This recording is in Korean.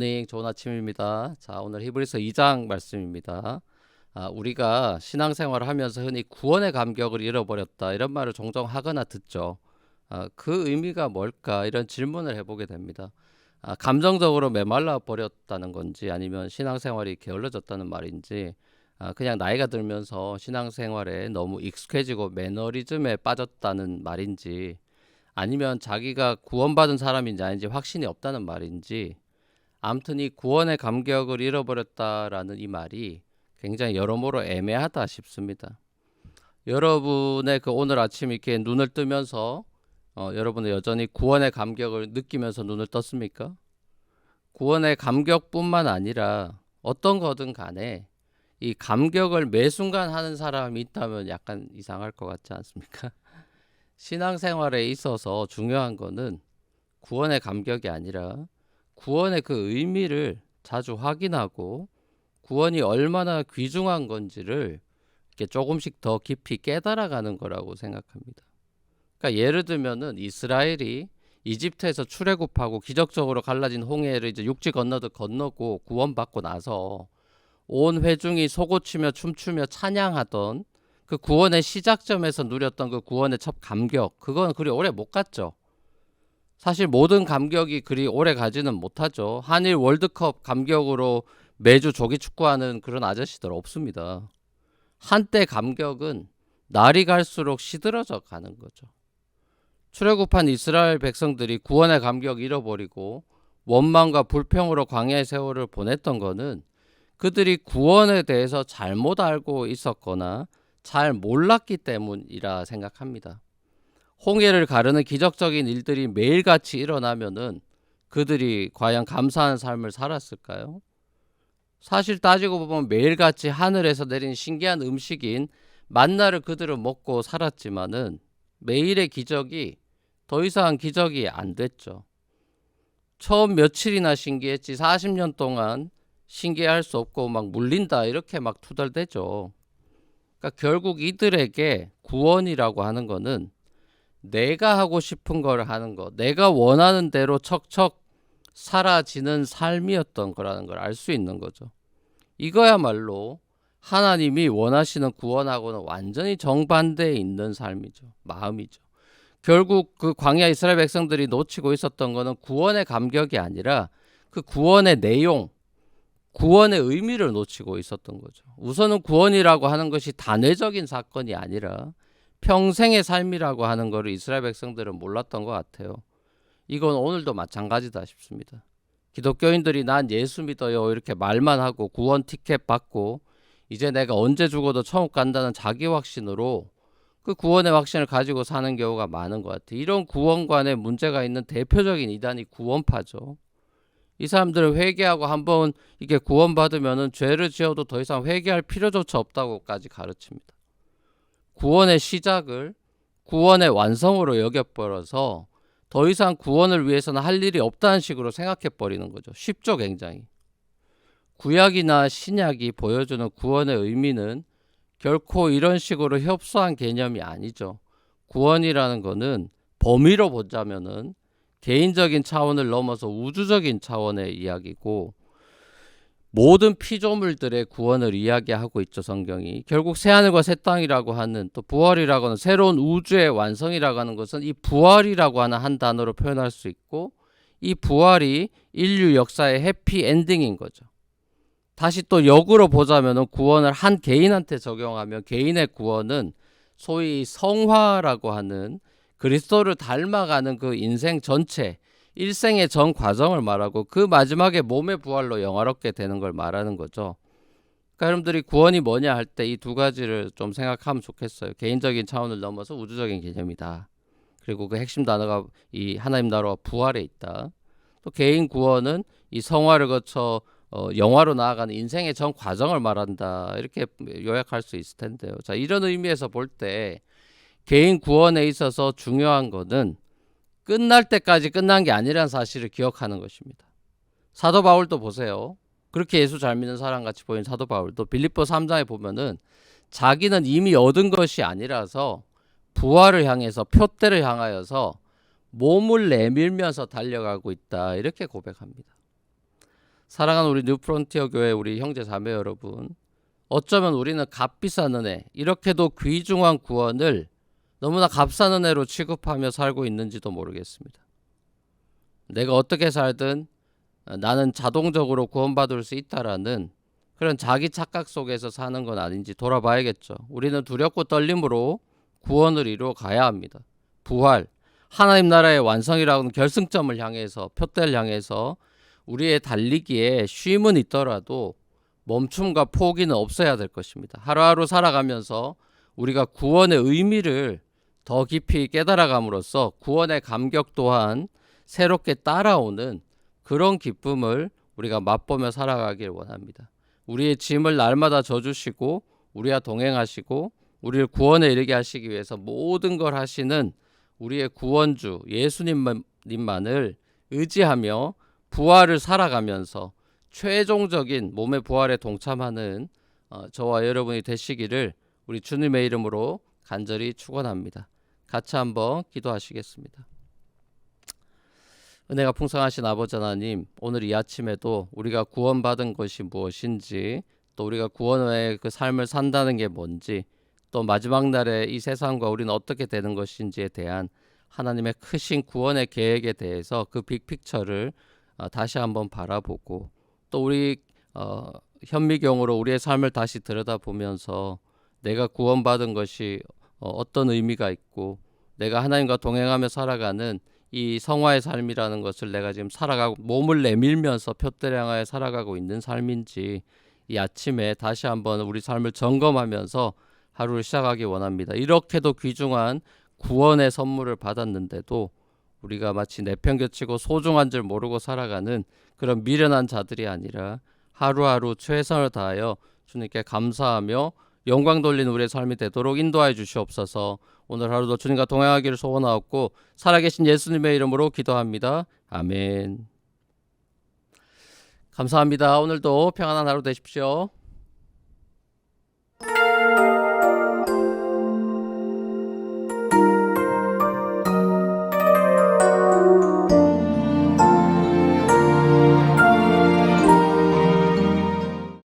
굿모닝, 좋은 아침입니다. 자, 오늘 히브리서 2장 말씀입니다. 우리가 신앙생활을 하면서 흔히 구원의 감격을 잃어버렸다 이런 말을 종종 하거나 듣죠. 그 의미가 뭘까 이런 질문을 해보게 됩니다. 감정적으로 메말라 버렸다는 건지 아니면 신앙생활이 게을러졌다는 말인지, 그냥 나이가 들면서 신앙생활에 너무 익숙해지고 매너리즘에 빠졌다는 말인지, 아니면 자기가 구원받은 사람인지 아닌지 확신이 없다는 말인지, 아무튼 이 구원의 감격을 잃어버렸다라는 이 말이 굉장히 여러모로 애매하다 싶습니다. 여러분의 그 오늘 아침 이렇게 눈을 뜨면서 여러분은 여전히 구원의 감격을 느끼면서 눈을 떴습니까? 구원의 감격뿐만 아니라 어떤 거든 간에 이 감격을 매 순간 하는 사람이 있다면 약간 이상할 것 같지 않습니까? 신앙생활에 있어서 중요한 거는 구원의 감격이 아니라 구원의 그 의미를 자주 확인하고 구원이 얼마나 귀중한 건지를 이렇게 조금씩 더 깊이 깨달아가는 거라고 생각합니다. 그러니까 예를 들면은 이스라엘이 이집트에서 출애굽하고 기적적으로 갈라진 홍해를 이제 육지 건너듯 건너고 구원받고 나서 온 회중이 솟구치며 춤추며 찬양하던 그 구원의 시작점에서 누렸던 그 구원의 첫 감격, 그건 그리 오래 못 갔죠. 사실 모든 감격이 그리 오래 가지는 못하죠. 한일 월드컵 감격으로 매주 조기 축구하는 그런 아저씨들 없습니다. 한때 감격은 날이 갈수록 시들어져 가는 거죠. 출애굽한 이스라엘 백성들이 구원의 감격 잃어버리고 원망과 불평으로 광야의 세월을 보냈던 거는 그들이 구원에 대해서 잘못 알고 있었거나 잘 몰랐기 때문이라 생각합니다. 홍해를 가르는 기적적인 일들이 매일같이 일어나면은 그들이 과연 감사한 삶을 살았을까요? 사실 따지고 보면 매일같이 하늘에서 내린 신기한 음식인 만나를 그들은 먹고 살았지만은 매일의 기적이 더 이상 기적이 안 됐죠. 처음 며칠이나 신기했지 40년 동안 신기할 수 없고 막 물린다 이렇게 막 투덜대죠. 그러니까 결국 이들에게 구원이라고 하는 거는 내가 하고 싶은 걸 하는 것, 내가 원하는 대로 척척 사라지는 삶이었던 거라는 걸 알 수 있는 거죠. 이거야말로 하나님이 원하시는 구원하고는 완전히 정반대에 있는 삶이죠. 마음이죠. 결국 그 광야 이스라엘 백성들이 놓치고 있었던 거는 구원의 감격이 아니라 그 구원의 내용, 구원의 의미를 놓치고 있었던 거죠. 우선은 구원이라고 하는 것이 단회적인 사건이 아니라 평생의 삶이라고 하는 것을 이스라엘 백성들은 몰랐던 것 같아요. 이건 오늘도 마찬가지다 싶습니다. 기독교인들이 난 예수 믿어요 이렇게 말만 하고 구원 티켓 받고 이제 내가 언제 죽어도 천국 간다는 자기 확신으로 그 구원의 확신을 가지고 사는 경우가 많은 것 같아요. 이런 구원관에 문제가 있는 대표적인 이단이 구원파죠. 이 사람들은 회개하고 한번 이게 구원받으면은 죄를 지어도 더 이상 회개할 필요조차 없다고까지 가르칩니다. 구원의 시작을 구원의 완성으로 여겨버려서 더 이상 구원을 위해서는 할 일이 없다는 식으로 생각해버리는 거죠. 쉽죠, 굉장히. 구약이나 신약이 보여주는 구원의 의미는 결코 이런 식으로 협소한 개념이 아니죠. 구원이라는 거는 범위로 보자면은 개인적인 차원을 넘어서 우주적인 차원의 이야기고, 모든 피조물들의 구원을 이야기하고 있죠. 성경이 결국 새하늘과 새 땅이라고 하는, 또 부활이라고 하는 새로운 우주의 완성이라고 하는 것은 이 부활이라고 하는 한 단어로 표현할 수 있고, 이 부활이 인류 역사의 해피 엔딩인 거죠. 다시 또 역으로 보자면 구원을 한 개인한테 적용하면 개인의 구원은 소위 성화라고 하는 그리스도를 닮아가는 그 인생 전체, 일생의 전 과정을 말하고 그 마지막에 몸의 부활로 영화롭게 되는 걸 말하는 거죠. 그러니까 여러분들이 구원이 뭐냐 할 때 이 두 가지를 좀 생각하면 좋겠어요. 개인적인 차원을 넘어서 우주적인 개념이다. 그리고 그 핵심 단어가 이 하나님 나라와 부활에 있다. 또 개인 구원은 이 성화를 거쳐 영화로 나아가는 인생의 전 과정을 말한다. 이렇게 요약할 수 있을 텐데요. 자, 이런 의미에서 볼 때 개인 구원에 있어서 중요한 것은 끝날 때까지 끝난 게 아니라는 사실을 기억하는 것입니다. 사도 바울도 보세요. 그렇게 예수 잘 믿는 사람 같이 보이는 사도 바울도 빌립보 3장에 보면은 자기는 이미 얻은 것이 아니라서 부활을 향해서, 표대를 향하여서 몸을 내밀면서 달려가고 있다. 이렇게 고백합니다. 사랑하는 우리 뉴프론티어 교회 우리 형제 자매 여러분, 어쩌면 우리는 값비싼 은혜, 이렇게도 귀중한 구원을 너무나 값싼 은혜로 취급하며 살고 있는지도 모르겠습니다. 내가 어떻게 살든 나는 자동적으로 구원받을 수 있다라는 그런 자기 착각 속에서 사는 건 아닌지 돌아봐야겠죠. 우리는 두렵고 떨림으로 구원을 이루어 가야 합니다. 부활, 하나님 나라의 완성이라는 결승점을 향해서, 표대를 향해서 우리의 달리기에 쉼은 있더라도 멈춤과 포기는 없어야 될 것입니다. 하루하루 살아가면서 우리가 구원의 의미를 더 깊이 깨달아감으로써 구원의 감격 또한 새롭게 따라오는 그런 기쁨을 우리가 맛보며 살아가길 원합니다. 우리의 짐을 날마다 져주시고 우리와 동행하시고 우리를 구원에 이르게 하시기 위해서 모든 걸 하시는 우리의 구원주 예수님만을 의지하며 부활을 살아가면서 최종적인 몸의 부활에 동참하는 저와 여러분이 되시기를 우리 주님의 이름으로 간절히 축원합니다. 같이 한번 기도하시겠습니다. 은혜가 풍성하신 아버지 하나님, 오늘 이 아침에도 우리가 구원받은 것이 무엇인지, 또 우리가 구원 외에 그 삶을 산다는 게 뭔지, 또 마지막 날에 이 세상과 우리는 어떻게 되는 것인지에 대한 하나님의 크신 구원의 계획에 대해서 그 빅픽처를 다시 한번 바라보고, 또 우리 현미경으로 우리의 삶을 다시 들여다보면서 내가 구원받은 것이 어떤 의미가 있고, 내가 하나님과 동행하며 살아가는 이 성화의 삶이라는 것을 내가 지금 살아가고 몸을 내밀면서 표대를 향하여 살아가고 있는 삶인지 이 아침에 다시 한번 우리 삶을 점검하면서 하루를 시작하기 원합니다. 이렇게도 귀중한 구원의 선물을 받았는데도 우리가 마치 내팽개치고 소중한 줄 모르고 살아가는 그런 미련한 자들이 아니라 하루하루 최선을 다하여 주님께 감사하며 영광 돌리는 우리의 삶이 되도록 인도하여 주시옵소서. 오늘 하루도 주님과 동행하기를 소원하옵고 살아계신 예수님의 이름으로 기도합니다. 아멘. 감사합니다. 오늘도 평안한 하루 되십시오.